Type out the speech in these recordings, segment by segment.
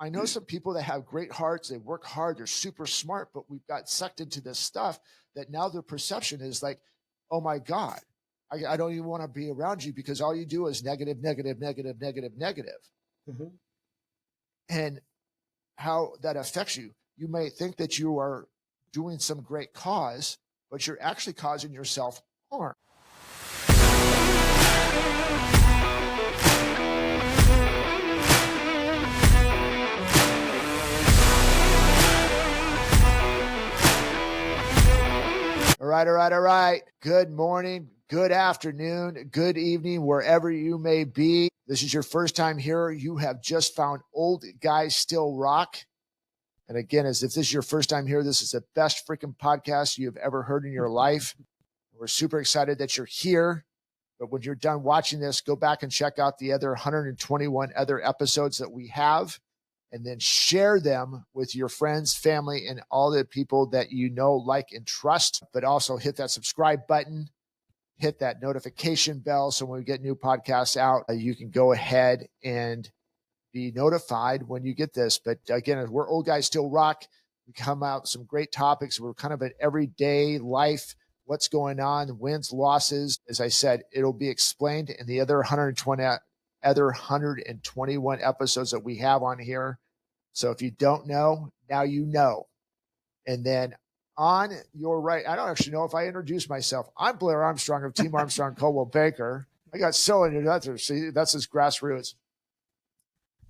I know some people that have great hearts, they work hard, they're super smart, but we've got sucked into this stuff that now their perception is like, oh my God, I don't even want to be around you because all you do is negative, negative, negative, negative, negative. Mm-hmm. And how that affects you. You may think that you are doing some great cause, but you're actually causing yourself harm. All right. Good morning, good afternoon, good evening, wherever you may be. This is your first time here. You have just found Old Guys Still Rock. And again, as if this is your first time here, this is the best freaking podcast you've ever heard in your life. We're super excited that you're here. But when you're done watching this, go back and check out the other 121 other episodes that we have, and then share them with your friends, family, and all the people that you know, like, and trust. But also hit that subscribe button, hit that notification bell. So when we get new podcasts out, you can go ahead and be notified when you get this. But again, we're Old Guys Still Rock. We come out with some great topics. We're kind of an everyday life, what's going on, wins, losses. As I said, it'll be explained in the other 121 episodes that we have on here. So if you don't know, now you know. And then on your right, I don't actually know if I introduced myself. I'm Blair Armstrong of Team Armstrong Coldwell Banker. I got so into that. See, that's his grassroots.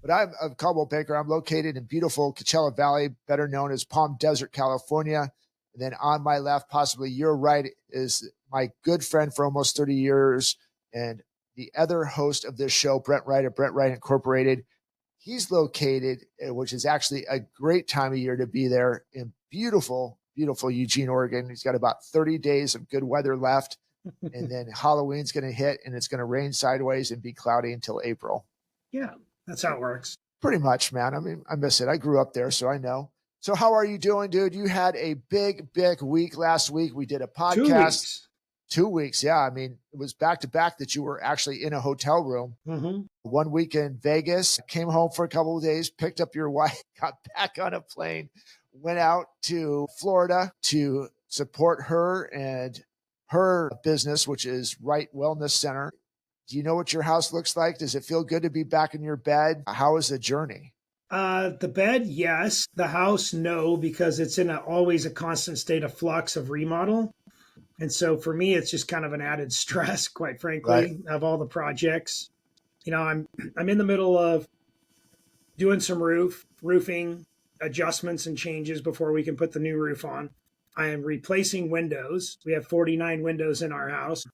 But I'm of Coldwell Banker. I'm located in beautiful Coachella Valley, better known as Palm Desert, California. And then on my left, possibly your right, is my good friend for almost 30 years and the other host of this show, Brent Wright of Brent Wright Incorporated. He's located, which is actually a great time of year to be there, in beautiful, beautiful Eugene, Oregon. He's got about 30 days of good weather left. And then Halloween's going to hit, and it's going to rain sideways and be cloudy until April. Yeah, that's how it works. Pretty much, man. I mean, I miss it. I grew up there, so I know. So how are you doing, dude? You had a big week last week. We did a podcast. 2 weeks. Yeah. I mean, it was back to back that you were actually in a hotel room. Mm-hmm. 1 week in Vegas, came home for a couple of days, picked up your wife, got back on a plane, went out to Florida to support her and her business, which is Wright Wellness Center. Do you know what your house looks like? Does it feel good to be back in your bed? How is the journey? The bed, yes. The house, no, because it's in always a constant state of flux of remodel. And so for me, it's just kind of an added stress, quite frankly, of all the projects. You know, I'm in the middle of doing some roofing adjustments and changes before we can put the new roof on. I am replacing windows. We have 49 windows in our house,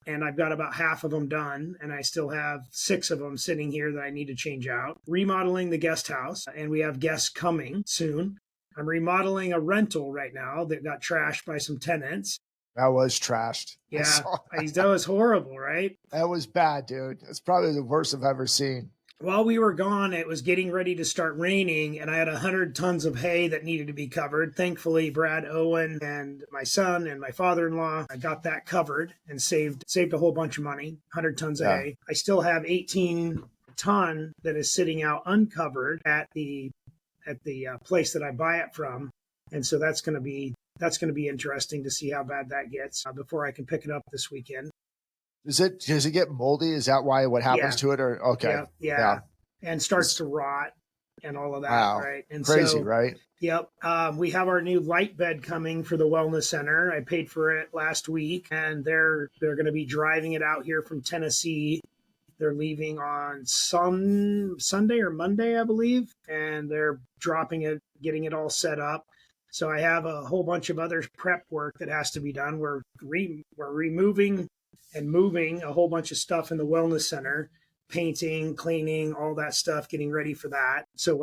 and I've got about half of them done, and I still have 6 of them sitting here that I need to change out. Remodeling the guest house, and we have guests coming soon. I'm remodeling a rental right now that got trashed by some tenants. That was trashed. Yeah, that was horrible, right? That was bad, dude. That's probably the worst I've ever seen. While we were gone, it was getting ready to start raining, and I had 100 tons of hay that needed to be covered. Thankfully, Brad Owen and my son and my father-in-law, I got that covered and saved a whole bunch of money, 100 tons of hay. I still have 18 ton that is sitting out uncovered at the place that I buy it from, and so that's going to be interesting to see how bad that gets before I can pick it up this weekend. Does it get moldy? Is that what happens to it? Or okay. Yeah. And starts to rot and all of that. Wow. Right. And crazy, right? Yep. We have our new light bed coming for the wellness center. I paid for it last week, and they're going to be driving it out here from Tennessee. They're leaving on Sunday or Monday, I believe, and they're dropping it, getting it all set up. So I have a whole bunch of other prep work that has to be done. We're removing and moving a whole bunch of stuff in the wellness center, painting, cleaning, all that stuff, getting ready for that. So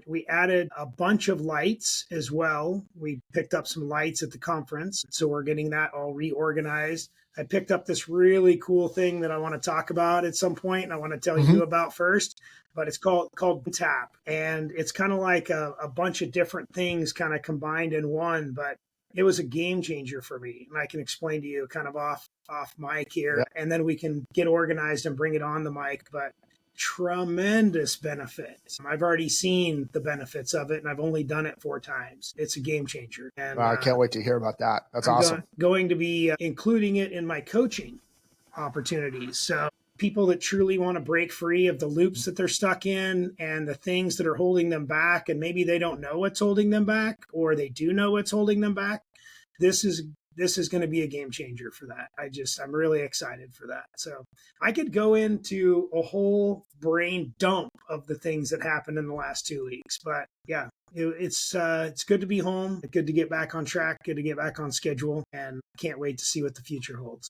we added a bunch of lights as well. We picked up some lights at the conference. So we're getting that all reorganized. I picked up this really cool thing that I want to talk about at some point, and I want to tell you about first, but it's called Tap. And it's kind of like a bunch of different things kind of combined in one, but it was a game changer for me. And I can explain to you kind of off mic here, and then we can get organized and bring it on the mic. But tremendous benefits. I've already seen the benefits of it, and I've only done it 4 times. It's a game changer. And I can't wait to hear about that. That's awesome. Going to be including it in my coaching opportunities. So people that truly want to break free of the loops that they're stuck in and the things that are holding them back, and maybe they don't know what's holding them back, or they do know what's holding them back. This is going to be a game changer for that. I'm really excited for that. So I could go into a whole brain dump of the things that happened in the last 2 weeks, but yeah, it's good to be home. Good to get back on track. Good to get back on schedule, and can't wait to see what the future holds.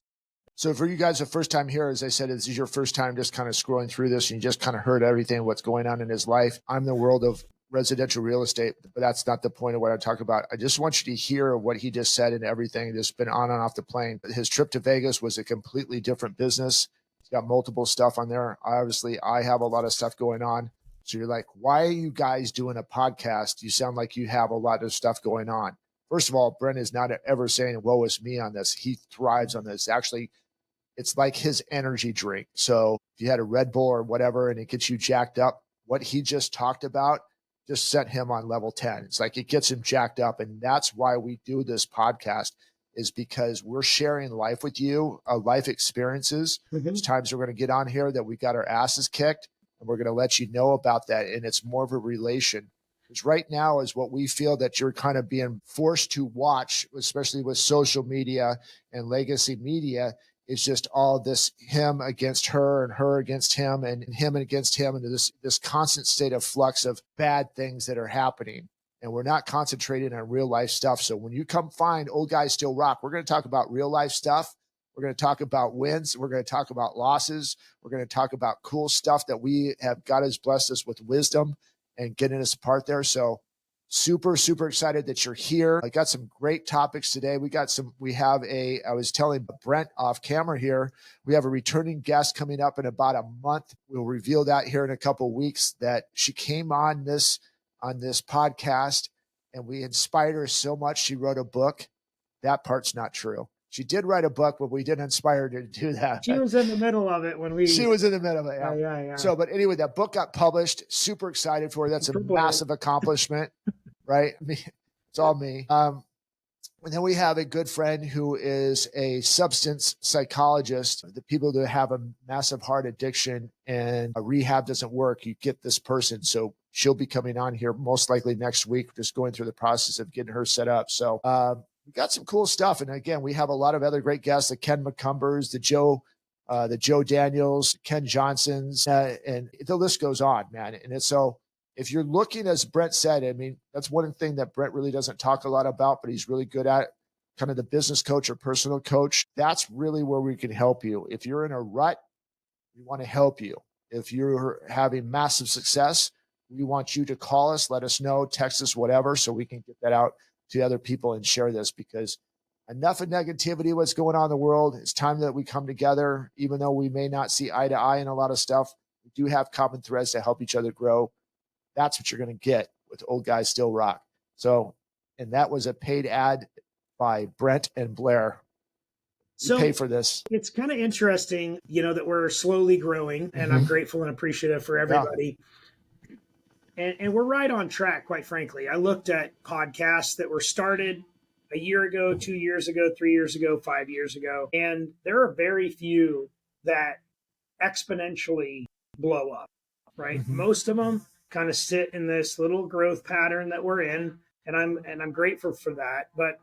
So for you guys, the first time here, as I said, this is your first time just kind of scrolling through this, and you just kind of heard everything, what's going on in his life. I'm in the world of residential real estate, but that's not the point of what I'm talking about. I just want you to hear what he just said and everything that's been on and off the plane. His trip to Vegas was a completely different business. He's got multiple stuff on there. Obviously, I have a lot of stuff going on. So you're like, why are you guys doing a podcast? You sound like you have a lot of stuff going on. First of all, Brent is not ever saying, woe is me on this. He thrives on this. Actually, it's like his energy drink. So if you had a Red Bull or whatever and it gets you jacked up, what he just talked about just set him on level 10. It's like it gets him jacked up. And that's why we do this podcast, is because we're sharing life with you, life experiences. There's times we're going to get on here that we got our asses kicked, and we're going to let you know about that. And it's more of a relation. Because right now is what we feel that you're kind of being forced to watch, especially with social media and legacy media. It's just all this him against her and her against him and him against him, and this constant state of flux of bad things that are happening. And we're not concentrating on real life stuff. So when you come find Old Guys Still Rock, we're going to talk about real life stuff. We're going to talk about wins. We're going to talk about losses. We're going to talk about cool stuff that we have. God has blessed us with wisdom and getting us apart there. So super, super excited that you're here. I got some great topics today. I was telling Brent off camera here, we have a returning guest coming up in about a month. We'll reveal that here in a couple of weeks, that she came on this podcast and we inspired her so much. She wrote a book. That part's not true. She did write a book, but we didn't inspire her to do that. She was in the middle of it She was in the middle of it. Yeah. So, but anyway, that book got published. Super excited for her. That's a massive accomplishment, right? I mean, it's all me. And then we have a good friend who is a substance psychologist. The people that have a massive heart addiction and a rehab doesn't work, you get this person. So she'll be coming on here most likely next week, just going through the process of getting her set up. So, we got some cool stuff. And again, we have a lot of other great guests, the Ken McCumbers, the Joe Daniels, Ken Johnsons, and the list goes on, man. And it's so, if you're looking, as Brent said, I mean, that's one thing that Brent really doesn't talk a lot about, but he's really good at, kind of the business coach or personal coach. That's really where we can help you. If you're in a rut, we want to help you. If you're having massive success, we want you to call us, let us know, text us, whatever, so we can get that out to other people and share this, because enough of negativity, what's going on in the world. It's time that we come together, even though we may not see eye to eye in a lot of stuff. We do have common threads to help each other grow. That's what you're going to get with Old Guys Still Rock. So, and that was a paid ad by Brent and Blair. So pay for this. It's kind of interesting, that we're slowly growing, and I'm grateful and appreciative for everybody. Yeah. And we're right on track, quite frankly. I looked at podcasts that were started a year ago, 2 years ago, 3 years ago, 5 years ago, and there are very few that exponentially blow up, right? Most of them kind of sit in this little growth pattern that we're in, and I'm grateful for that. But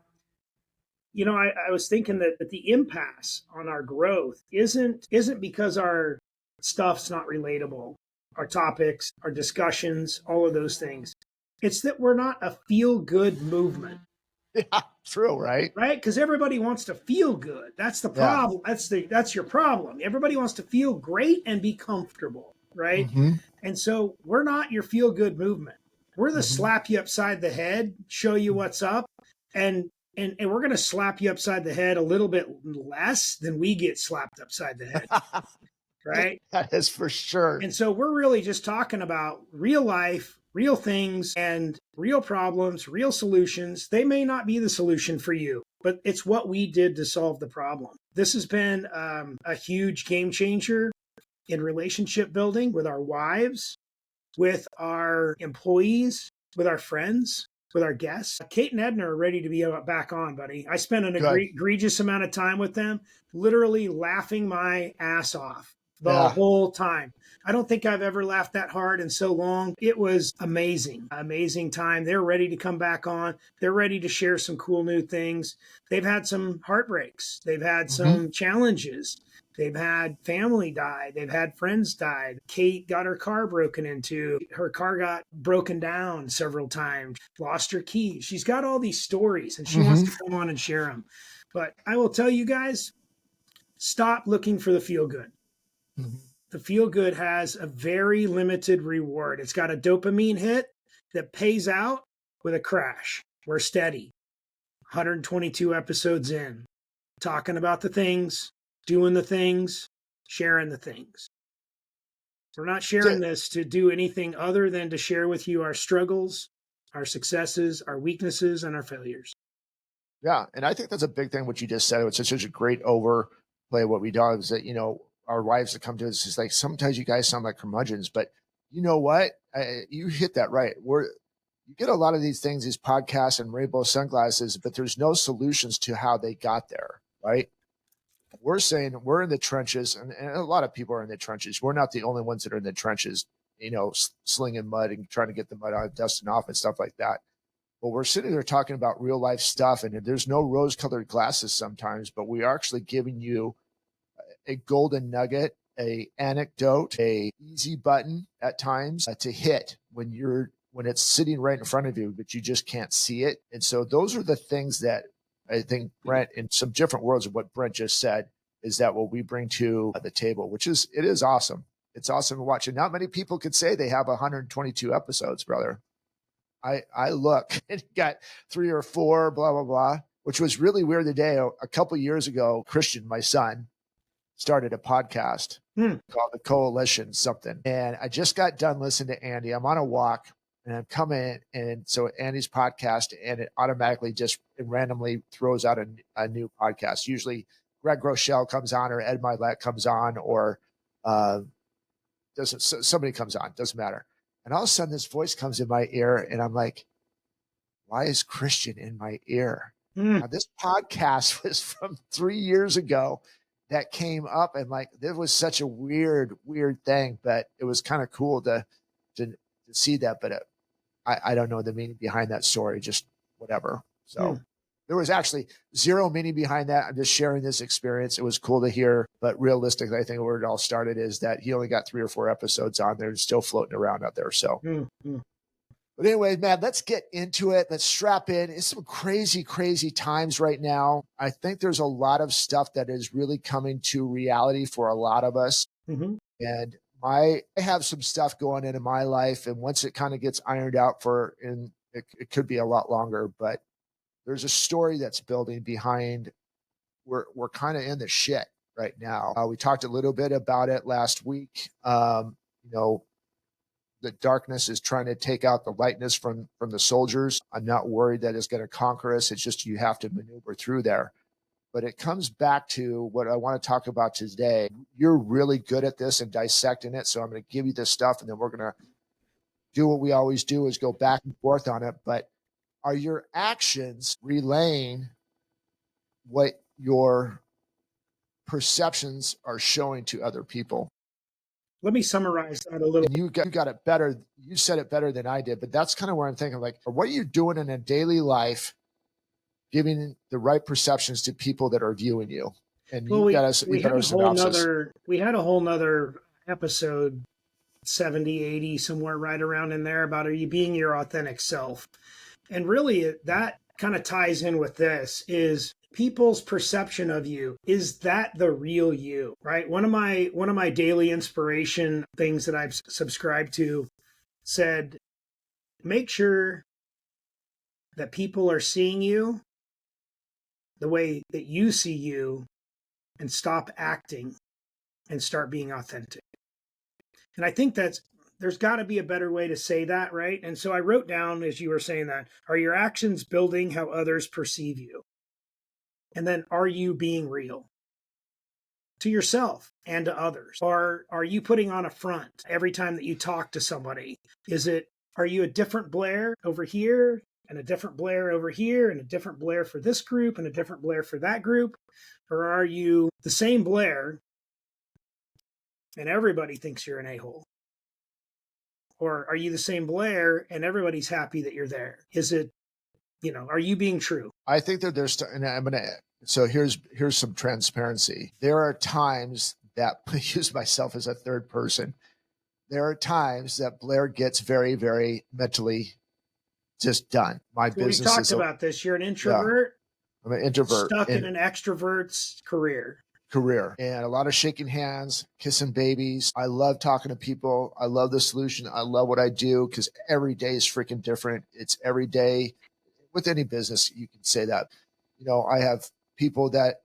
I was thinking that the impasse on our growth isn't because our stuff's not relatable. Our topics, our discussions, all of those things. It's that we're not a feel-good movement. Yeah, true, right? Right? Because everybody wants to feel good. That's the problem. Yeah. That's your problem. Everybody wants to feel great and be comfortable, right? And so we're not your feel-good movement. We're the slap you upside the head, show you what's up, and we're going to slap you upside the head a little bit less than we get slapped upside the head. Right? That is for sure. And so we're really just talking about real life, real things, and real problems, real solutions. They may not be the solution for you, but it's what we did to solve the problem. This has been a huge game changer in relationship building with our wives, with our employees, with our friends, with our guests. Kate and Edna are ready to be back on, buddy. I spent an Good. egregious amount of time with them, literally laughing my ass off the Yeah. whole time. I don't think I've ever laughed that hard in so long. It was amazing, amazing time. They're ready to come back on. They're ready to share some cool new things. They've had some heartbreaks. They've had some challenges. They've had family die. They've had friends die. Kate got her car broken into. Her car got broken down several times. Lost her keys. She's got all these stories and she wants to come on and share them. But I will tell you guys, stop looking for the feel good. The feel good has a very limited reward. It's got a dopamine hit that pays out with a crash. We're steady. 122 episodes in, talking about the things, doing the things, sharing the things. We're not sharing this to do anything other than to share with you our struggles, our successes, our weaknesses, and our failures. Yeah. And I think that's a big thing, what you just said. It's such a great overplay of what we do is that, our wives that come to us is like, sometimes you guys sound like curmudgeons, but you know what? You hit that right. You get a lot of these things, these podcasts and rainbow sunglasses, but there's no solutions to how they got there, right? We're saying we're in the trenches, and a lot of people are in the trenches. We're not the only ones that are in the trenches, slinging mud and trying to get the mud out, dusting off and stuff like that. But we're sitting there talking about real life stuff, and there's no rose colored glasses sometimes, but we are actually giving you a golden nugget, a anecdote, a easy button at times to hit when it's sitting right in front of you, but you just can't see it. And so those are the things that I think Brent, in some different worlds of what Brent just said, is that what we bring to the table, it is awesome. It's awesome to watch. And not many people could say they have 122 episodes, brother. I look and got 3 or 4, blah, blah, blah, which was really weird today. A couple of years ago, Christian, my son, started a podcast called The Coalition something. And I just got done listening to Andy. I'm on a walk and I'm coming. And so Andy's podcast, and it automatically just randomly throws out a new podcast. Usually Greg Rochelle comes on, or Ed Milet comes on, or somebody comes on, doesn't matter. And all of a sudden this voice comes in my ear and I'm like, why is Christian in my ear? Now, this podcast was from 3 years ago that came up, and like, it was such a weird thing, but it was kind of cool to see that. But I don't know the meaning behind that story, just whatever. So there was actually zero meaning behind that. I'm just sharing this experience. It was cool to hear, but realistically, I think where it all started is that he only got 3 or 4 episodes on there and still floating around out there. So. But anyway, man, let's get into it. Let's strap in. It's some crazy, crazy times right now. I think there's a lot of stuff that is really coming to reality for a lot of us. And I have some stuff going in my life. And once it kind of gets ironed out it could be a lot longer, but there's a story that's building behind. We're kind of in the shit right now. We talked a little bit about it last week. The darkness is trying to take out the lightness from the soldiers. I'm not worried that it's going to conquer us. It's just you have to maneuver through there. But it comes back to what I want to talk about today. You're really good at this and dissecting it. So I'm going to give you this stuff, and then we're going to do what we always do, is go back and forth on it. But are your actions relaying what your perceptions are showing to other people? Let me summarize that a little. And you got it better. You said it better than I did, but that's kind of where I'm thinking, like, what are you doing in a daily life, giving the right perceptions to people that are viewing you? And Well, we had a whole nother episode, 70, 80, somewhere right around in there, about, are you being your authentic self? And really that kind of ties in with this, is people's perception of you. Is that the real you, right? One of my daily inspiration things that I've subscribed to said, make sure that people are seeing you the way that you see you, and stop acting and start being authentic. And I think there's got to be a better way to say that, right? And so I wrote down, as you were saying that, are your actions building how others perceive you? And then, are you being real? to yourself and to others? Or are you putting on a front every time that you talk to somebody? Are you a different Blair over here and a different Blair over here and a different Blair for this group and a different Blair for that group? Or are you the same Blair and everybody thinks you're an a-hole? Or are you the same Blair and everybody's happy that you're there? Are you being true? I think that so here's some transparency. There are times that I use myself as a third person. There are times that Blair gets very, very mentally just done. My business we've talked about this. You're an introvert. Yeah, I'm an introvert. Stuck in an extrovert's career. And a lot of shaking hands, kissing babies. I love talking to people. I love the solution. I love what I do because every day is freaking different. It's every day with any business. You can say that, I have people that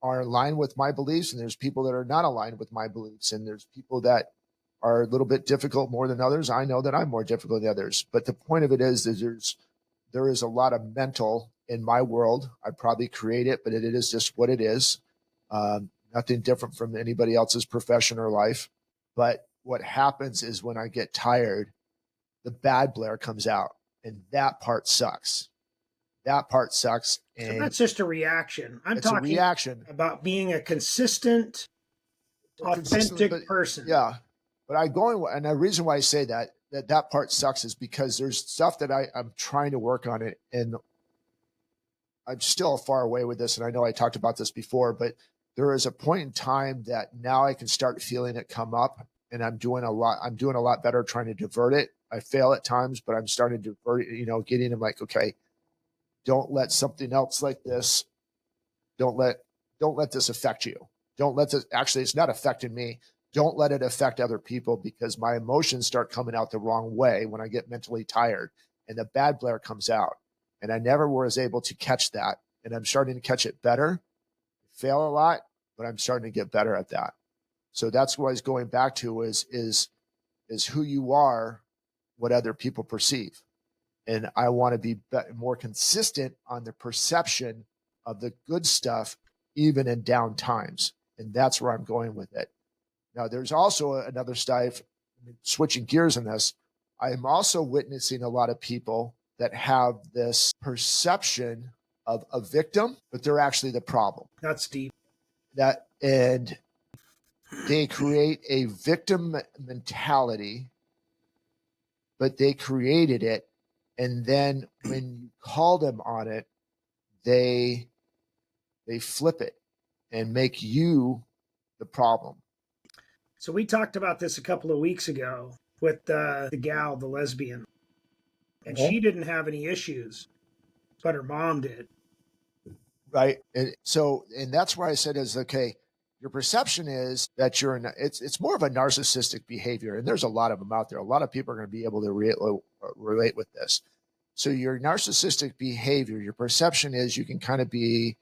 are aligned with my beliefs and there's people that are not aligned with my beliefs. And there's people that are a little bit difficult more than others. I know that I'm more difficult than others, but the point of it is there is a lot of mental in my world. I probably create it, but it is just what it is. Nothing different from anybody else's profession or life. But what happens is when I get tired, the bad Blair comes out, and that part sucks. And so that's just a reaction. I'm talking about being a consistent, authentic person. Yeah. But and the reason why I say that part sucks is because there's stuff that I'm trying to work on it. And I'm still far away with this. And I know I talked about this before, but there is a point in time that now I can start feeling it come up, and I'm doing a lot better trying to divert it. I fail at times, but I'm starting to divert it, getting them like, okay, don't let something else like this, don't let this affect you. Actually, it's not affecting me. Don't let it affect other people, because my emotions start coming out the wrong way when I get mentally tired and the bad Blair comes out. And I never was able to catch that. And I'm starting to catch it better. I fail a lot, but I'm starting to get better at that. So that's what I was going back to is who you are, what other people perceive. And I want to be more consistent on the perception of the good stuff, even in down times. And that's where I'm going with it. Now, there's also another side, switching gears on this. I am also witnessing a lot of people that have this perception of a victim, but they're actually the problem. That's deep. And they create a victim mentality, but they created it. And then when you call them on it, they flip it and make you the problem. So we talked about this a couple of weeks ago with the gal, the lesbian. And she didn't have any issues, but her mom did. Right. And that's where I said okay, your perception is that it's more of a narcissistic behavior. And there's a lot of them out there. A lot of people are going to be able to relate with this. So your narcissistic behavior, your perception is you can kind of be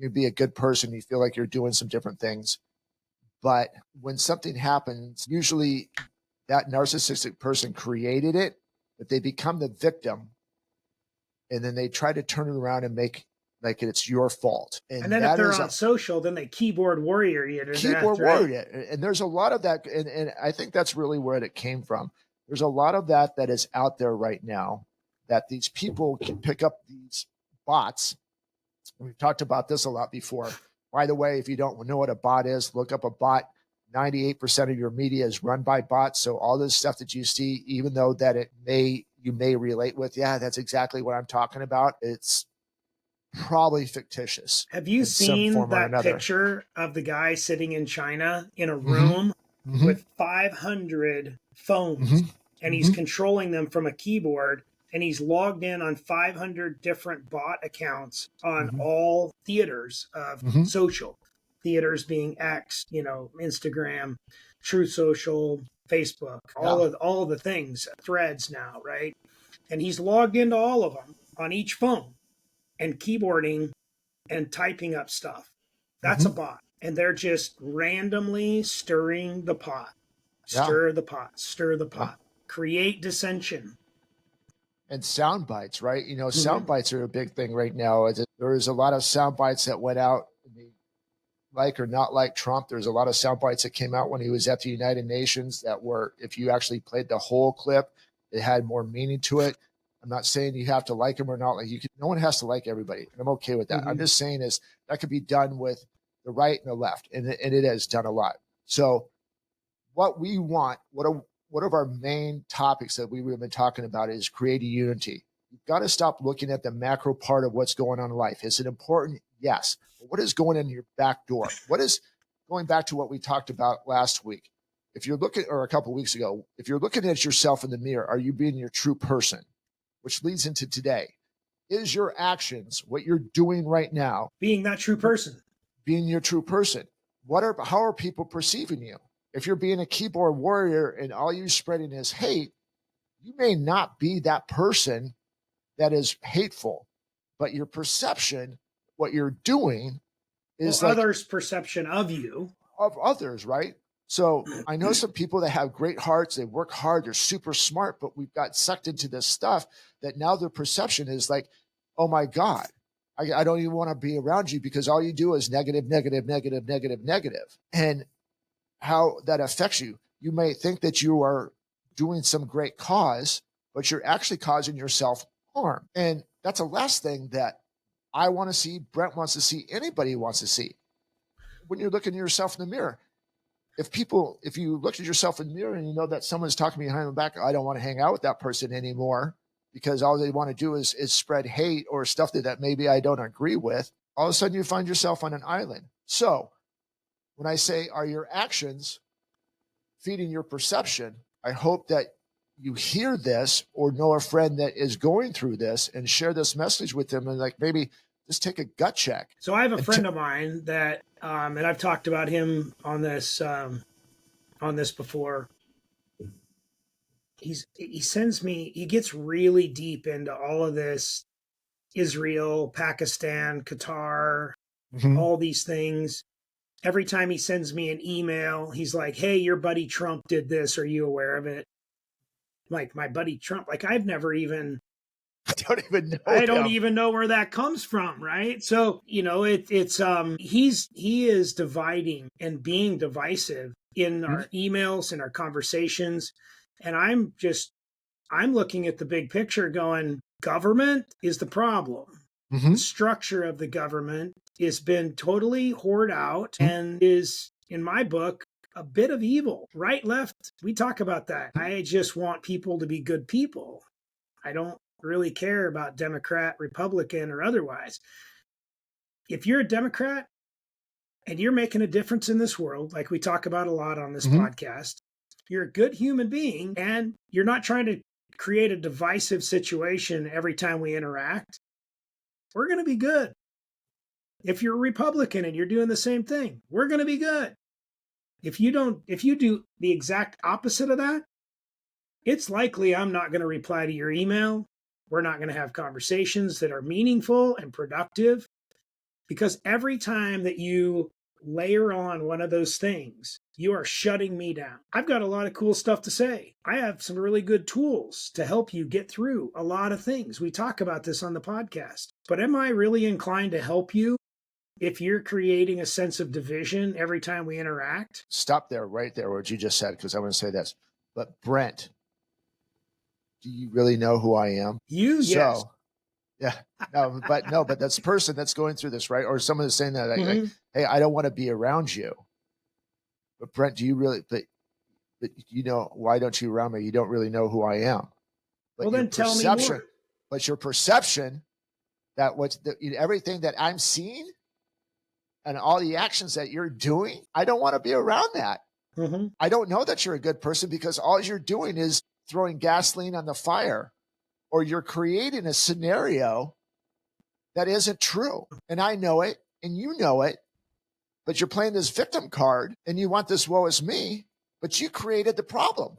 a good person. You feel like you're doing some different things. But when something happens, usually that narcissistic person created it, but they become the victim. And then they try to turn it around and make like it's your fault. And then if they're on social, then they keyboard warrior you. And there's a lot of that. And I think that's really where it came from. There's a lot of that is out there right now, that these people can pick up these bots. We've talked about this a lot before. By the way, if you don't know what a bot is, look up a bot. 98% of your media is run by bots. So all this stuff that you see, even though that you may relate with, yeah, that's exactly what I'm talking about. It's probably fictitious. Have you seen that picture of the guy sitting in China in a room with 500 phones, and he's controlling them from a keyboard, and he's logged in on 500 different bot accounts on all theaters of social. Theaters being X, Instagram, True Social, Facebook, all of the things, Threads now, right? And he's logged into all of them on each phone and keyboarding and typing up stuff. That's a bot. And they're just randomly stirring the pot. Stir the pot. Create dissension. And sound bites, right? Sound bites are a big thing right now. There is a lot of sound bites that went out. like or not like Trump. There's a lot of sound bites that came out when he was at the United Nations that were, if you actually played the whole clip, it had more meaning to it. I'm not saying you have to like him or not. Like no one has to like everybody, and I'm okay with that. Mm-hmm. I'm just saying is that could be done with the right and the left, and it has done a lot. So what we want, one of our main topics that we've been talking about is creating unity. You've got to stop looking at the macro part of what's going on in life. Is it important? Yes. But what is going in your back door? What is going back to what we talked about last week? If you're looking, or a couple of weeks ago, if you're looking at yourself in the mirror, are you being your true person? Which leads into today. Is your actions, what you're doing right now, being that true person? Being your true person. How are people perceiving you? If you're being a keyboard warrior and all you're spreading is hate, you may not be that person that is hateful, but your perception, what you're doing is others' perception of you. Of others, right? So I know some people that have great hearts, they work hard, they're super smart, but we've got sucked into this stuff that now their perception is like, oh my God, I don't even want to be around you because all you do is negative, negative, negative, negative, negative. And how that affects you. You may think that you are doing some great cause, but you're actually causing yourself harm. And that's the last thing that I want to see, Brent wants to see, anybody wants to see. When you're looking at yourself in the mirror, if you look at yourself in the mirror and you know that someone's talking behind the back, I don't want to hang out with that person anymore because all they want to do is spread hate or stuff that maybe I don't agree with, all of a sudden you find yourself on an island. So when I say, are your actions feeding your perception? I hope that you hear this or know a friend that is going through this and share this message with them and like maybe just take a gut check. So I have a friend of mine that, and I've talked about him on this before. He gets really deep into all of this, Israel, Pakistan, Qatar, all these things. Every time he sends me an email, he's like, hey, your buddy Trump did this. Are you aware of it? Like, my buddy Trump, like I don't even know where that comes from, right? So, he is dividing and being divisive in our emails and our conversations. And I'm looking at the big picture going, government is the problem. The structure of the government has been totally hoarded out and is, in my book, a bit of evil. Right, left, we talk about that. I just want people to be good people. I don't really care about Democrat, Republican, or otherwise. If you're a Democrat and you're making a difference in this world, like we talk about a lot on this podcast, you're a good human being and you're not trying to create a divisive situation every time we interact, we're going to be good. If you're a Republican and you're doing the same thing, we're going to be good. If you do the exact opposite of that, it's likely I'm not going to reply to your email. We're not going to have conversations that are meaningful and productive, because every time that you layer on one of those things, you are shutting me down. I've got a lot of cool stuff to say. I have some really good tools to help you get through a lot of things. We talk about this on the podcast. But am I really inclined to help you if you're creating a sense of division every time we interact? Stop there, right there, what you just said, because I want to say this. But Brent, do you really know who I am? Yes. Yeah, but that's the person that's going through this, right? Or someone is saying that, like, hey, I don't want to be around you. But Brent, do you really? But why don't you around me? You don't really know who I am. But well, then tell me more. But your perception that everything that I'm seeing and all the actions that you're doing, I don't want to be around that. I don't know that you're a good person because all you're doing is throwing gasoline on the fire, or you're creating a scenario that isn't true. And I know it, and you know it, but you're playing this victim card and you want this woe is me, but you created the problem.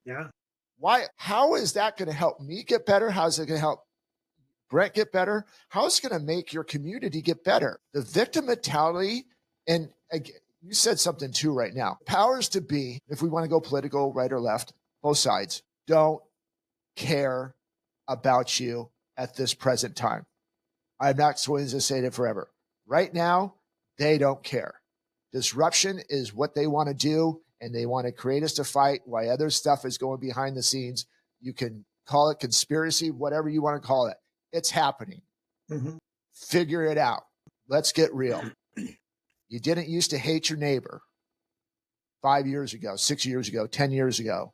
Yeah. Why? How is that going to help me get better? How is it going to help Brent get better? How is it going to make your community get better? The victim mentality, and again, you said something too right now. Powers to be, if we want to go political, right or left, both sides, don't care about you at this present time. I'm not going to say it forever. Right now, They don't care. Disruption is what they want to do, and they want to create us to fight while other stuff is going behind the scenes. You can call it conspiracy, whatever you want to call it. It's happening. Mm-hmm. Figure it out. Let's get real. You didn't used to hate your neighbor 5 years ago, 6 years ago, 10 years ago.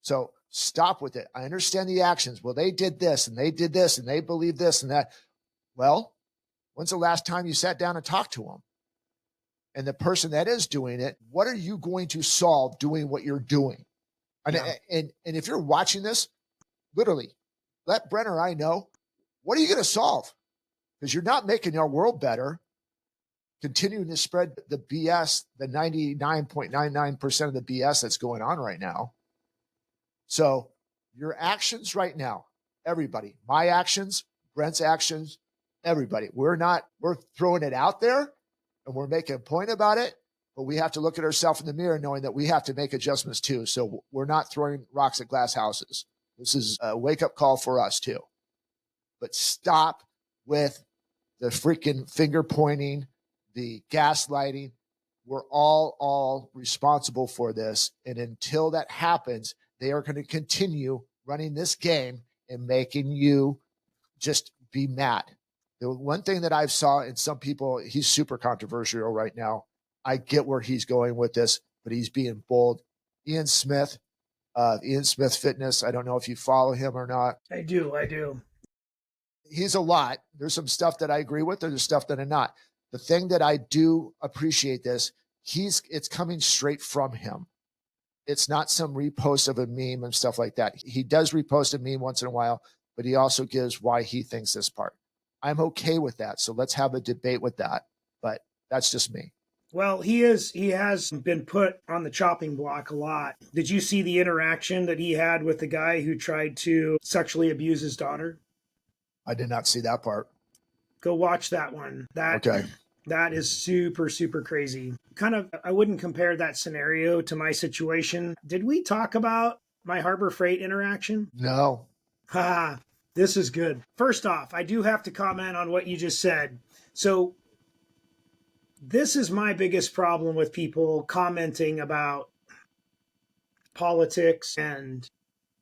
So stop with it. I understand the actions. Well, they did this and they did this and they believe this and that. Well, when's the last time you sat down and talked to them? And the person that is doing it, what are you going to solve doing what you're doing? And, Yeah. and if you're watching this, literally, let Brent or I know, what are you going to solve? Because you're not making our world better. Continuing to spread the BS, the 99.99% of the BS that's going on right now. So your actions right now, everybody, my actions, Brent's actions, everybody, we're throwing it out there and we're making a point about it, but we have to look at ourselves in the mirror knowing that we have to make adjustments too. So we're not throwing rocks at glass houses. This is a wake-up call for us too. But stop with the freaking finger pointing, the gaslighting. We're all responsible for this. And until that happens, they are going to continue running this game and making you just be mad. The one thing that I've saw in some people, he's super controversial right now. I get where he's going with this, but he's being bold. Ian Smith Fitness. I don't know if you follow him or not. I do. He's a lot. There's some stuff that I agree with. There's stuff that I'm not. The thing that I do appreciate this, it's coming straight from him. It's not some repost of a meme and stuff like that. He does repost a meme once in a while, but he also gives why he thinks this part. I'm okay with that. So let's have a debate with that. But that's just me. Well, he has been put on the chopping block a lot. Did you see the interaction that he had with the guy who tried to sexually abuse his daughter? I did not see that part. Go watch that one. Okay. That is super, super crazy. I wouldn't compare that scenario to my situation. Did we talk about my Harbor Freight interaction? No. Ha, this is good. First off, I do have to comment on what you just said. So this is my biggest problem with people commenting about politics and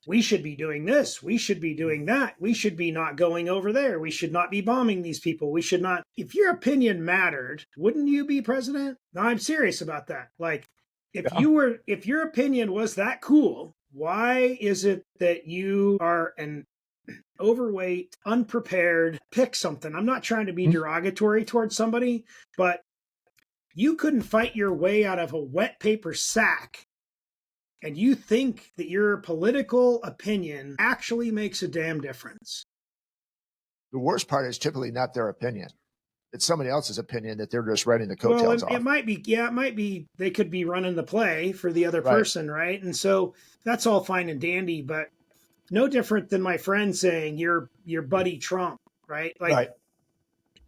we should be doing this, we should be doing that, we should be not going over there, we should not be bombing these people, we should not. If your opinion mattered, wouldn't you be president? No, I'm serious about that. Like, if your opinion was that cool, why is it that you are an overweight, unprepared, pick something? I'm not trying to be derogatory towards somebody, but you couldn't fight your way out of a wet paper sack, and you think that your political opinion actually makes a damn difference. The worst part is typically not their opinion. It's somebody else's opinion that they're just writing the coattails off. It might be. They could be running the play for the other person, right? And so that's all fine and dandy, but no different than my friend saying your buddy Trump, right? Like,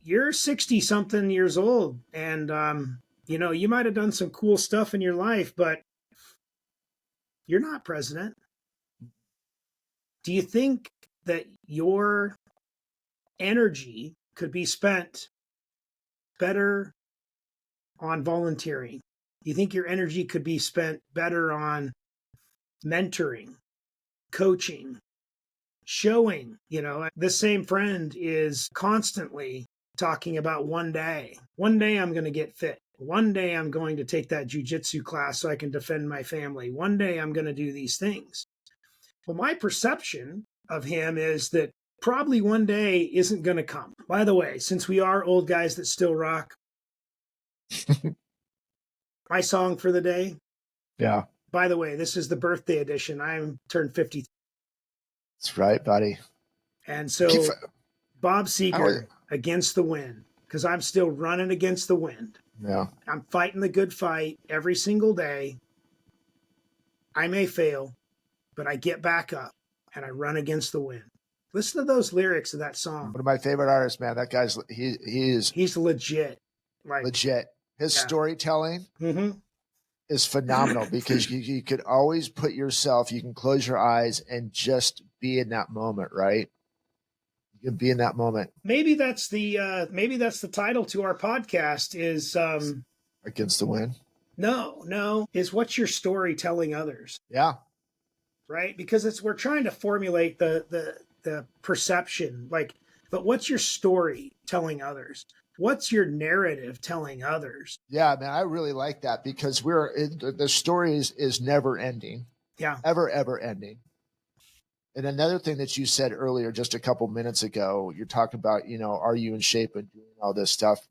you're 60-something years old, and you might have done some cool stuff in your life, but you're not president. Do you think that your energy could be spent better on volunteering? Do you think your energy could be spent better on mentoring, coaching, showing? This same friend is constantly talking about one day I'm going to get fit. One day I'm going to take that jujitsu class so I can defend my family. One day I'm going to do these things. Well, my perception of him is that probably one day isn't going to come. By the way, since we are old guys that still rock, my song for the day. Yeah. By the way, this is the birthday edition. I'm turned 50. That's right, buddy. And so Bob Seger, Against the Wind, because I'm still running against the wind. Yeah. I'm fighting the good fight every single day. I may fail, but I get back up and I run against the wind. Listen to those lyrics of that song. One of my favorite artists, man. That guy's he's legit. Legit. His storytelling is phenomenal because you could always put yourself, you can close your eyes and just be in that moment, right? You can be in that moment. Maybe that's the title to our podcast is Against the wind. no, is what's your story telling others? Yeah. Right? Because we're trying to formulate the perception, like, but what's your story telling others? What's your narrative telling others? Yeah, man, I really like that because the story is never ending. Yeah. Ever ending. And another thing that you said earlier, just a couple minutes ago, you're talking about, are you in shape and doing all this stuff?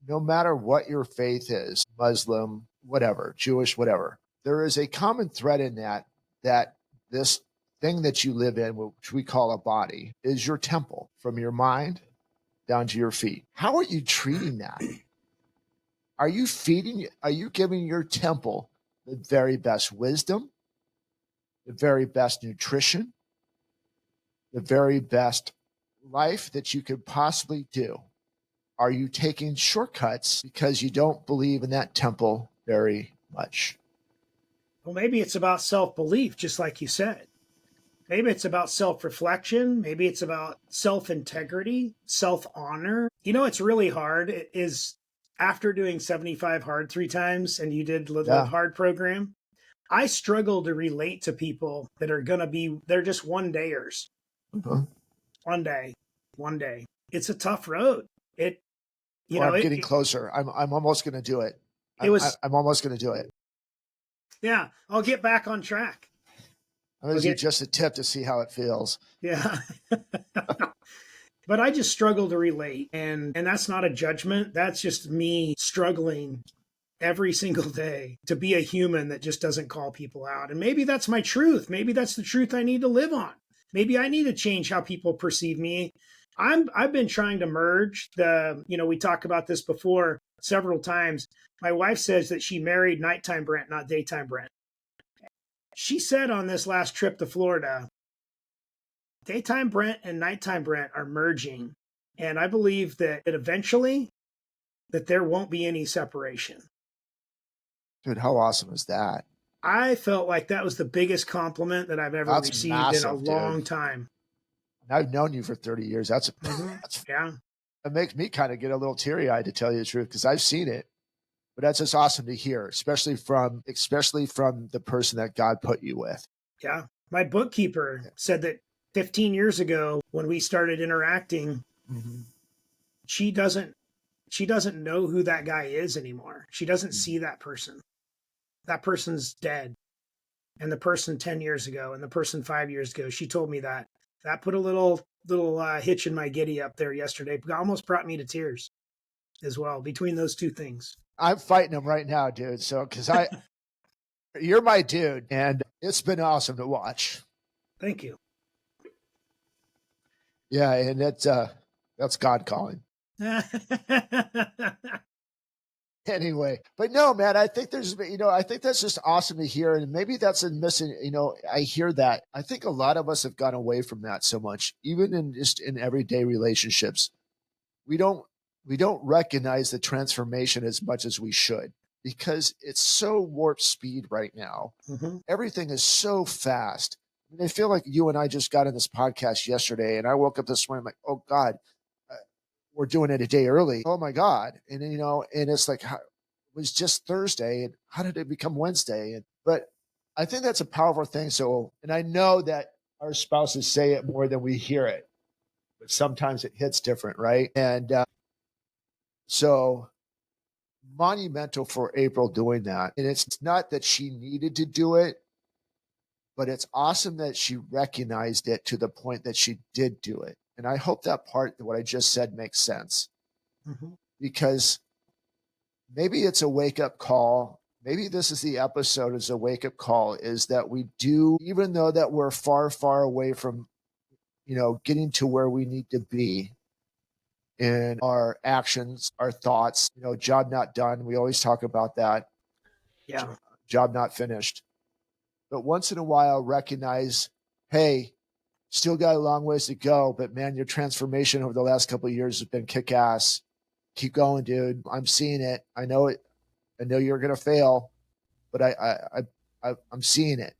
No matter what your faith is, Muslim, whatever, Jewish, whatever, there is a common thread in that this thing that you live in, which we call a body, is your temple from your mind down to your feet. How are you treating that? Are you giving your temple the very best wisdom, the very best nutrition, the very best life that you could possibly do? Are you taking shortcuts because you don't believe in that temple very much? Well, maybe it's about self-belief, just like you said. Maybe it's about self-reflection. Maybe it's about self-integrity, self-honor. It's really hard. It is after doing 75 hard 3 times and you did the Live Hard program, I struggle to relate to people that are going to be, they're just one dayers. One day. It's a tough road. I'm getting closer. I'm almost going to do it. I'm almost going to do it. Yeah. I'll get back on track. I'm going to do just a tip to see how it feels. Yeah. But I just struggle to relate. And that's not a judgment. That's just me struggling every single day to be a human that just doesn't call people out. And maybe that's my truth. Maybe that's the truth I need to live on. Maybe I need to change how people perceive me. I've been trying to merge we talked about this before several times. My wife says that she married nighttime Brent, not daytime Brent. She said on this last trip to Florida, daytime Brent and nighttime Brent are merging. And I believe that eventually that there won't be any separation. Dude, how awesome is that? I felt like that was the biggest compliment that I've ever received in a long time. I've known you for 30 years. That's yeah. It makes me kind of get a little teary-eyed, to tell you the truth, because I've seen it. But that's just awesome to hear, especially from the person that God put you with. Yeah. My bookkeeper said that 15 years ago when we started interacting, she doesn't know who that guy is anymore. She doesn't see that person. That person's dead. And the person 10 years ago and the person 5 years ago, she told me that. That put a little hitch in my giddy up there yesterday. Almost brought me to tears as well between those two things. I'm fighting them right now, dude. So, because you're my dude, and it's been awesome to watch. Thank you. Yeah, and that's God calling. Anyway, but no, man, I think I think that's just awesome to hear. And maybe that's a missing, I hear that. I think a lot of us have gone away from that so much, even in everyday relationships. We don't recognize the transformation as much as we should, because it's so warp speed right now. Everything is so fast. I mean, I feel like you and I just got in this podcast yesterday, and I woke up this morning like, oh God, we're doing it a day early. Oh my God. And then, and it's like, it was just Thursday, and how did it become Wednesday? But I think that's a powerful thing. So, and I know that our spouses say it more than we hear it, but sometimes it hits different, right? And so monumental for April doing that. And it's not that she needed to do it, but it's awesome that she recognized it to the point that she did do it. And I hope that part, what I just said, makes sense. Because maybe it's a wake-up call. Maybe this is the episode as a wake-up call, is that we do, even though that we're far, far away from, getting to where we need to be in our actions, our thoughts, job not done. We always talk about that. Yeah. Job not finished. But once in a while, recognize, hey, still got a long ways to go, but man, your transformation over the last couple of years has been kick-ass. Keep going, dude. I'm seeing it. I know it. I know you're going to fail, but I'm seeing it.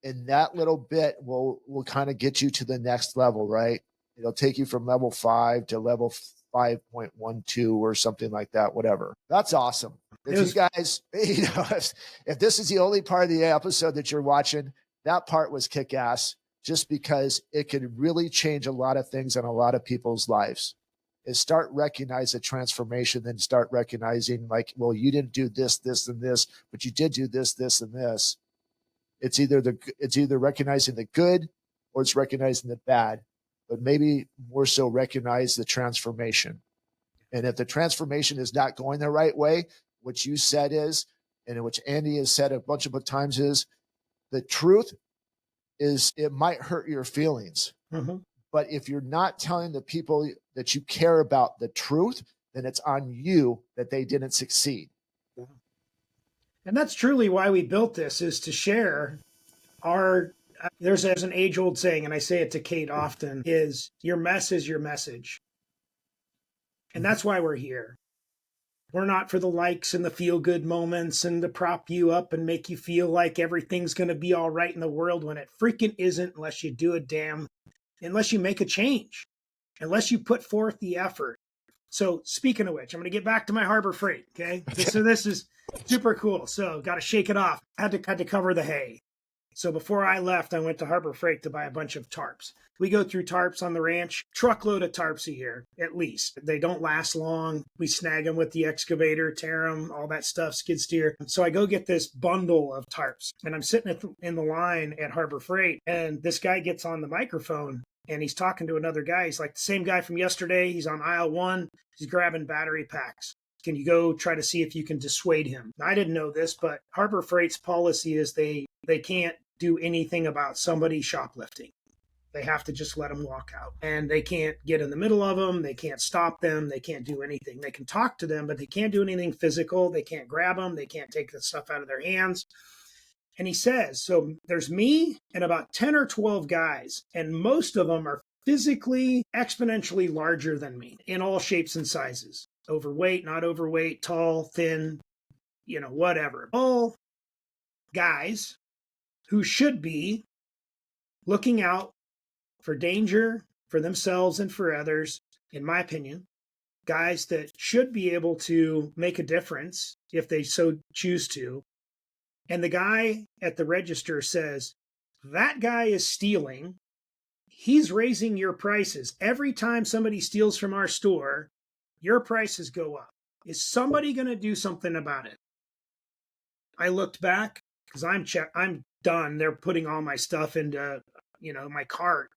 And that little bit will kind of get you to the next level, right? It'll take you from level 5 to level 5.12 or something like that, whatever. That's awesome. If you guys, if this is the only part of the episode that you're watching, that part was kick ass, just because it could really change a lot of things in a lot of people's lives. Is start recognize the transformation, then start recognizing like, well, you didn't do this, this, and this, but you did do this, this, and this. It's either recognizing the good or it's recognizing the bad, but maybe more so recognize the transformation. And if the transformation is not going the right way, what you said is, and which Andy has said a bunch of times is, the truth is it might hurt your feelings. Mm-hmm. But if you're not telling the people that you care about the truth, then it's on you that they didn't succeed. And that's truly why we built this, is to share our, there's an age-old saying, and I say it to Kate often, is your mess is your message. And that's why we're here. We're not for the likes and the feel-good moments and to prop you up and make you feel like everything's going to be all right in the world when it freaking isn't, unless you do unless you make a change, unless you put forth the effort. So speaking of which, I'm going to get back to my Harbor Freight, okay? So this is super cool. So got to shake it off. Had to cover the hay. So before I left, I went to Harbor Freight to buy a bunch of tarps. We go through tarps on the ranch, truckload of tarps a year, at least. They don't last long. We snag them with the excavator, tear them, all that stuff, skid steer. So I go get this bundle of tarps, and I'm sitting in the line at Harbor Freight, and this guy gets on the microphone, and he's talking to another guy. He's like the same guy from yesterday. He's on aisle 1. He's grabbing battery packs. Can you go try to see if you can dissuade him? I didn't know this, but Harbor Freight's policy is they can't do anything about somebody shoplifting. They have to just let them walk out. And they can't get in the middle of them. They can't stop them. They can't do anything. They can talk to them, but they can't do anything physical. They can't grab them. They can't take the stuff out of their hands. And he says, so there's me and about 10 or 12 guys, and most of them are physically exponentially larger than me in all shapes and sizes. Overweight, not overweight, tall, thin, whatever. All guys who should be looking out for danger for themselves and for others, in my opinion. Guys that should be able to make a difference if they so choose to. And the guy at the register says, that guy is stealing. He's raising your prices. Every time somebody steals from our store, your prices go up. Is somebody going to do something about it? I looked back because I'm done. They're putting all my stuff into, my cart.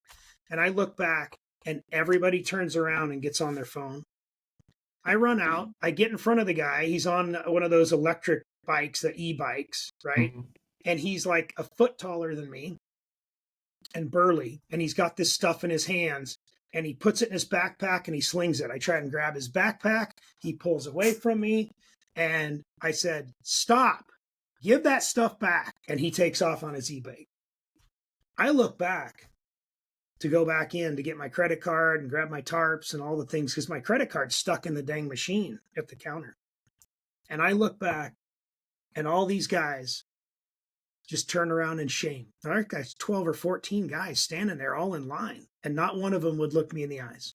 And I look back and everybody turns around and gets on their phone. I run out. I get in front of the guy. He's on one of those electric bikes, the e-bikes, right? Mm-hmm. And he's like a foot taller than me and burly. And he's got this stuff in his hands and he puts it in his backpack and he slings it. I try and grab his backpack. He pulls away from me. And I said, stop. Give that stuff back. And he takes off on his e-bike. I look back to go back in to get my credit card and grab my tarps and all the things because my credit card's stuck in the dang machine at the counter. And I look back and all these guys just turn around in shame. There are guys, 12 or 14 guys standing there all in line. And not one of them would look me in the eyes.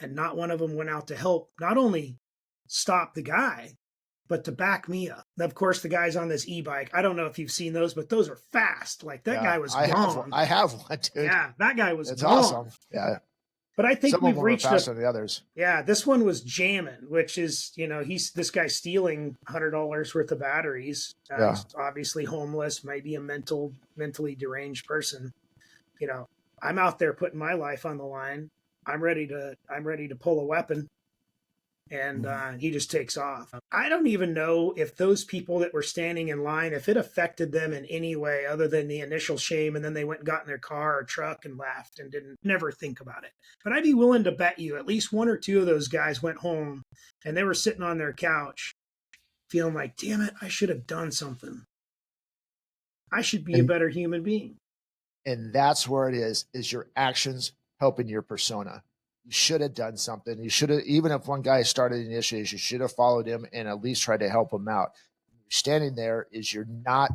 And not one of them went out to help not only stop the guy, but to back me up. Of course, the guy's on this e-bike. I don't know if you've seen those, but those are fast. Like that guy was gone. I have one, dude. Yeah, that guy was It's gone. Awesome. Yeah. But I think we've reached faster than the others. Yeah, this one was jamming, which is, this guy stealing $100 worth of batteries. He's obviously homeless, maybe a mentally deranged person. I'm out there putting my life on the line. I'm ready to pull a weapon. And he just takes off. I don't even know if those people that were standing in line, if it affected them in any way other than the initial shame, and then they went and got in their car or truck and left and didn't never think about it. But I'd be willing to bet you at least one or two of those guys went home and they were sitting on their couch feeling like, damn it, I should have done something. I should be a better human being. And that's where it is your actions helping your persona. You should have done something. You should have, even if one guy started initiatives, you should have followed him and at least tried to help him out. Standing there is you're not,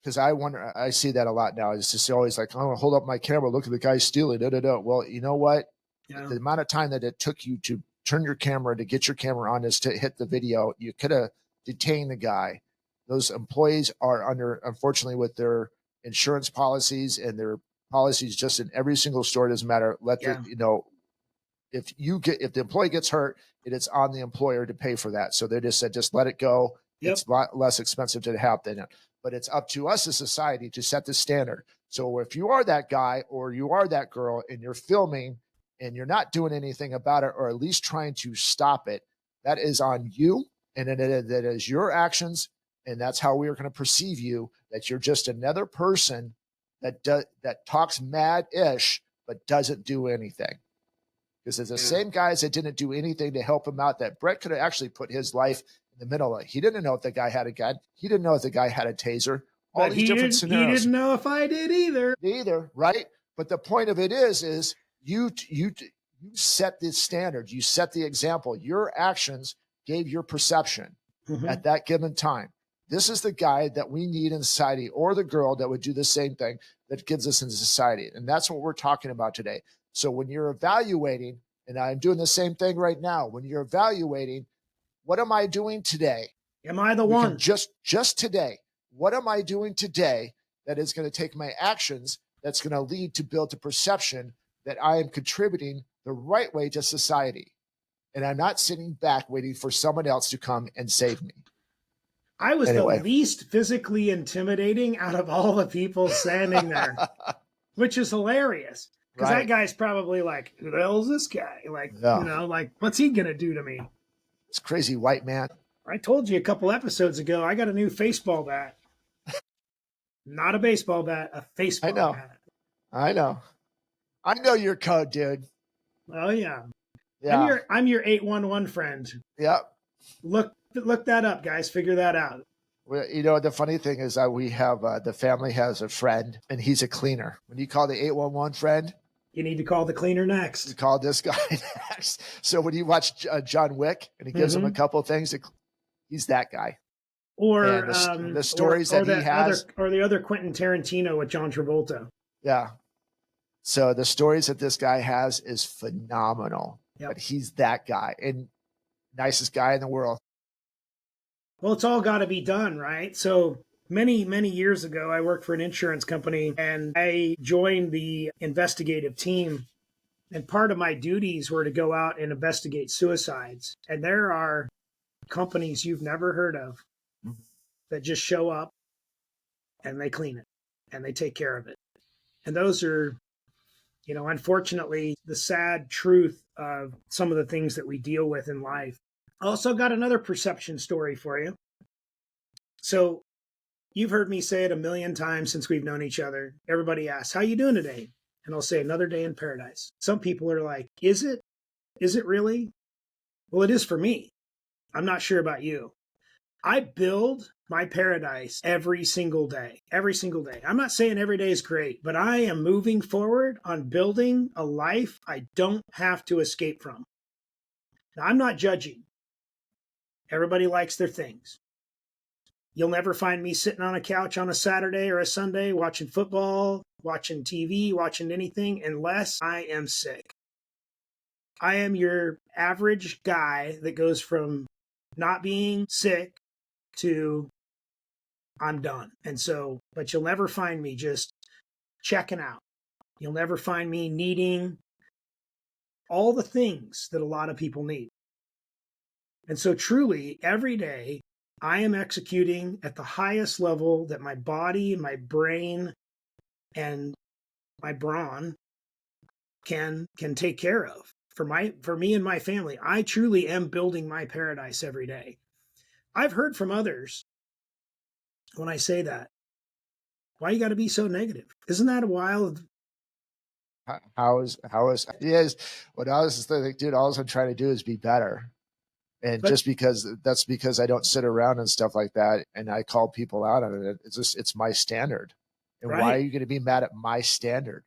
because I wonder, I see that a lot now. It's just always like, oh, hold up my camera, look at the guy stealing. Da, da, da. Well, you know what? Yeah. The amount of time that it took you to turn your camera to get your camera on is to hit the video. You could have detained the guy. Those employees are under, unfortunately, with their insurance policies and their policies just in every single store. It doesn't matter. Let the, if the employee gets hurt, it is on the employer to pay for that. So they just said, just let it go. Yep. It's a lot less expensive to have than it. But it's up to us as society to set the standard. So if you are that guy or you are that girl and you're filming and you're not doing anything about it, or at least trying to stop it, that is on you. And that is your actions. And that's how we are going to perceive you, that you're just another person that talks mad-ish, but doesn't do anything. Because it's the same guys that didn't do anything to help him out, that Brent could have actually put his life in the middle of it. He didn't know if the guy had a gun. He didn't know if the guy had a taser. All these different scenarios. He didn't know if I did either. Right? But the point of it is you set the standard. You set the example. Your actions gave your perception at that given time. This is the guy that we need in society, or the girl that would do the same thing that gives us in society. And that's what we're talking about today. So when you're evaluating, and I'm doing the same thing right now, when you're evaluating, what am I doing today? Am I the one? Just today, what am I doing today that is going to take my actions that's going to lead to build a perception that I am contributing the right way to society? And I'm not sitting back waiting for someone else to come and save me. I was the least physically intimidating out of all the people standing there, which is hilarious. Because that guy's probably like, who the hell is this guy? Like, like, what's he going to do to me? It's crazy, white man. I told you a couple episodes ago, I got a new baseball bat. Not a baseball bat, a baseball bat. I know your code, dude. Oh, yeah. I'm your 811 friend. Yep. Look that up, guys. Figure that out. Well, the funny thing is that we have, the family has a friend, and he's a cleaner. When you call the 811 friend, you need to call the cleaner next. You call this guy next. So when you watch John Wick and he gives him a couple of things, he's that guy. Or the stories that he has. Or the other Quentin Tarantino with John Travolta. Yeah. So the stories that this guy has is phenomenal. Yep. But he's that guy, and nicest guy in the world. Well, it's all got to be done, right? So many, many years ago, I worked for an insurance company, and I joined the investigative team. And part of my duties were to go out and investigate suicides. And there are companies you've never heard of that just show up and they clean it and they take care of it. And those are, unfortunately, the sad truth of some of the things that we deal with in life. Also got another perception story for you. So you've heard me say it a million times since we've known each other. Everybody asks, how you doing today? And I'll say, another day in paradise. Some people are like, is it? Is it really? Well, it is for me. I'm not sure about you. I build my paradise every single day. Every single day. I'm not saying every day is great, but I am moving forward on building a life I don't have to escape from. Now, I'm not judging. Everybody likes their things. You'll never find me sitting on a couch on a Saturday or a Sunday watching football, watching TV, watching anything, unless I am sick. I am your average guy that goes from not being sick to I'm done. And so, but you'll never find me just checking out. You'll never find me needing all the things that a lot of people need. And so truly, every day, I am executing at the highest level that my body, my brain, and my brawn can take care of. For me and my family, I truly am building my paradise every day. I've heard from others when I say that, why you got to be so negative? Isn't that a wild? How is what I was thinking, dude, all I'm trying to do is be better. And just because I don't sit around and stuff like that, and I call people out on it, it's my standard. And why are you going to be mad at my standard?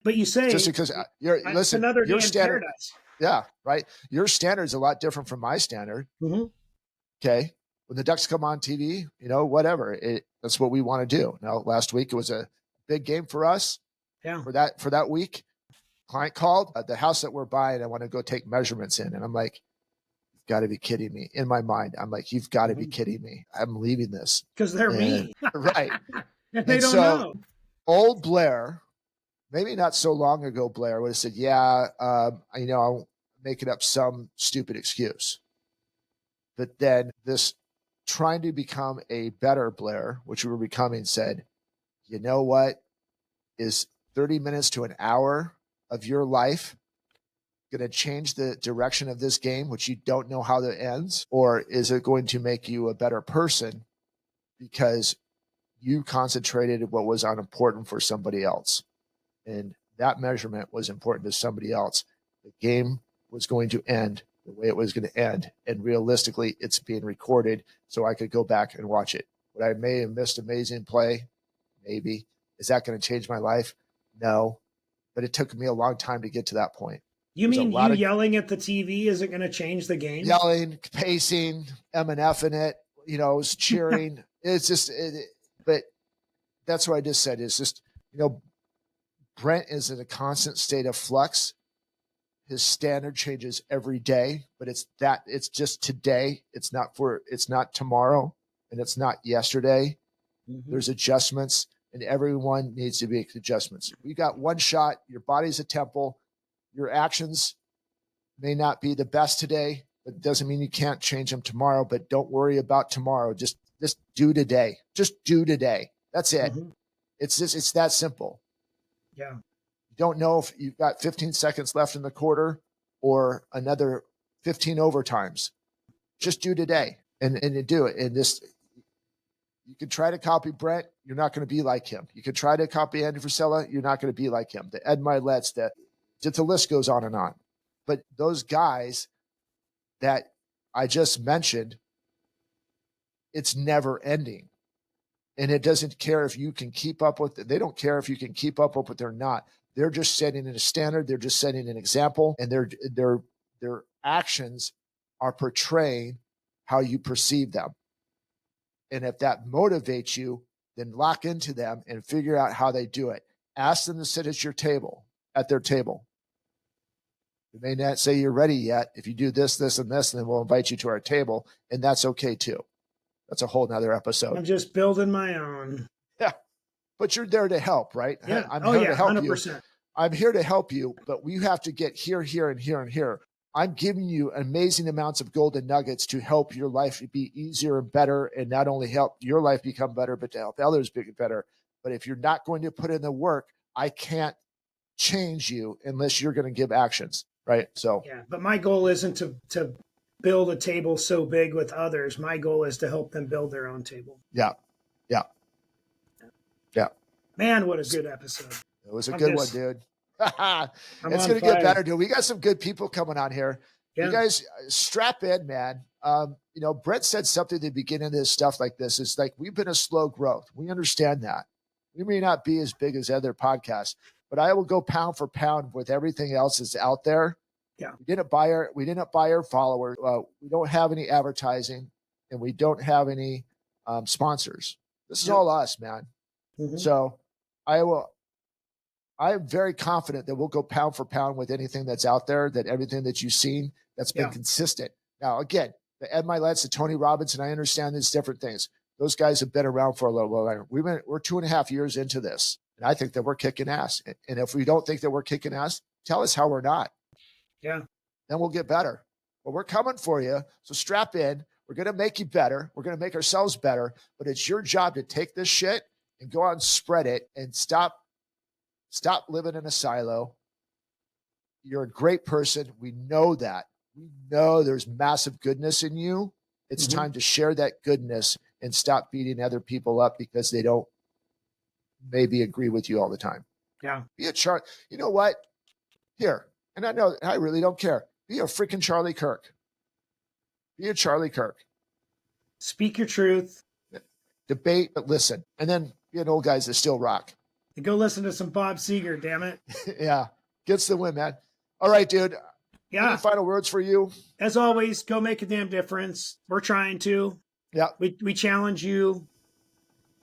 But you say just because another your standard, paradise. Yeah, right. Your standard is a lot different from my standard. Mm-hmm. Okay, when the Ducks come on TV, whatever. That's what we want to do. Now, last week it was a big game for us. Yeah. For that week, client called the house that we're buying. I want to go take measurements in, and I'm like, "You've got to be kidding me!" In my mind, I'm like, "You've got to be kidding me! I'm leaving this because they're me, right?" and they don't know. Old Blair, maybe not so long ago, Blair would have said, "Yeah, I'm making up some stupid excuse." But then this trying to become a better Blair, which we were becoming, said, "You know what? Is 30 minutes to an hour of your life going to change the direction of this game, which you don't know how it ends? Or is it going to make you a better person because you concentrated what was unimportant for somebody else?" And that measurement was important to somebody else. The game was going to end the way it was going to end. And realistically, it's being recorded so I could go back and watch it. Would I may have missed amazing play? Maybe. Is that going to change my life? No. But it took me a long time to get to that point. You mean you yelling at the TV isn't going to change the game? Yelling, pacing, M&F in it, cheering. It's just, but that's what I just said. It's just, Brent is in a constant state of flux. His standard changes every day, but it's just today. It's not tomorrow, and it's not yesterday. Mm-hmm. There's adjustments, and everyone needs to make adjustments. We got one shot. Your body's a temple. Your actions may not be the best today, but it doesn't mean you can't change them tomorrow. But don't worry about tomorrow. Just do today. Just do today. That's it. Mm-hmm. It's that simple. Yeah. You don't know if you've got 15 seconds left in the quarter or another 15 overtimes. Just do today and do it. And you can try to copy Brent. You're not going to be like him. You can try to copy Andy Frisella. You're not going to be like him. The Ed Milet's, the list goes on and on. But those guys that I just mentioned, it's never ending. And it doesn't care if you can keep up with it. They don't care if you can keep up with it or not. They're just setting a standard. They're just setting an example, and their actions are portraying how you perceive them. And if that motivates you, then lock into them and figure out how they do it. Ask them to sit at their table. You may not say you're ready yet. If you do this, this, and this, then we'll invite you to our table, and that's okay too. That's a whole nother episode. I'm just building my own. Yeah. But you're there to help, right? Yeah. I'm here to help 100%. you. I'm here to help you, but we have to get here, and here, and here. I'm giving you amazing amounts of golden nuggets to help your life be easier and better, and not only help your life become better, but to help others be better. But if you're not going to put in the work, I can't change you unless you're going to give actions, right? So yeah, but my goal isn't to build a table so big with others. My goal is to help them build their own table. Yeah. Man, what a good episode. It was a good one, dude. It's going to get better, dude. We got some good people coming on here. Yeah. You guys strap in, man. Brent said something at the beginning of this stuff like this. It's like, we've been a slow growth. We understand that. We may not be as big as other podcasts, but I will go pound for pound with everything else that's out there. Yeah. We didn't buy our followers. We don't have any advertising, and we don't have any sponsors. This is all us, man. Mm-hmm. So I'm very confident that we'll go pound for pound with anything that's out there, that everything that you've seen that's been consistent. Now, again, the Ed Milet's, the Tony Robbins, and I understand these different things. Those guys have been around for a little while. We're 2.5 years into this, and I think that we're kicking ass. And if we don't think that we're kicking ass, tell us how we're not. Yeah. Then we'll get better. But we're coming for you. So strap in. We're going to make you better. We're going to make ourselves better. But it's your job to take this shit and go out and spread it and stop living in a silo. You're a great person. We know that. We know there's massive goodness in you. It's time to share that goodness and stop beating other people up because they don't maybe agree with you all the time. Yeah. Be a Charlie. You know what? Here. And I know I really don't care. Be a freaking Charlie Kirk. Be a Charlie Kirk. Speak your truth. Debate, but listen. And then be an old guys that still rock. And go listen to some Bob Seger, damn it. Yeah. Gets the win, man. All right, dude. Yeah. Any final words for you? As always, go make a damn difference. We're trying to. Yeah. We challenge you.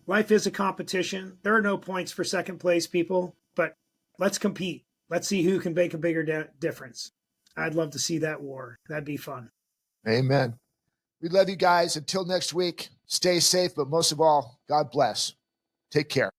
Life is a competition. There are no points for second place, people, but let's compete. Let's see who can make a bigger difference. I'd love to see that war. That'd be fun. Amen. We love you guys. Until next week, stay safe, but most of all, God bless. Take care.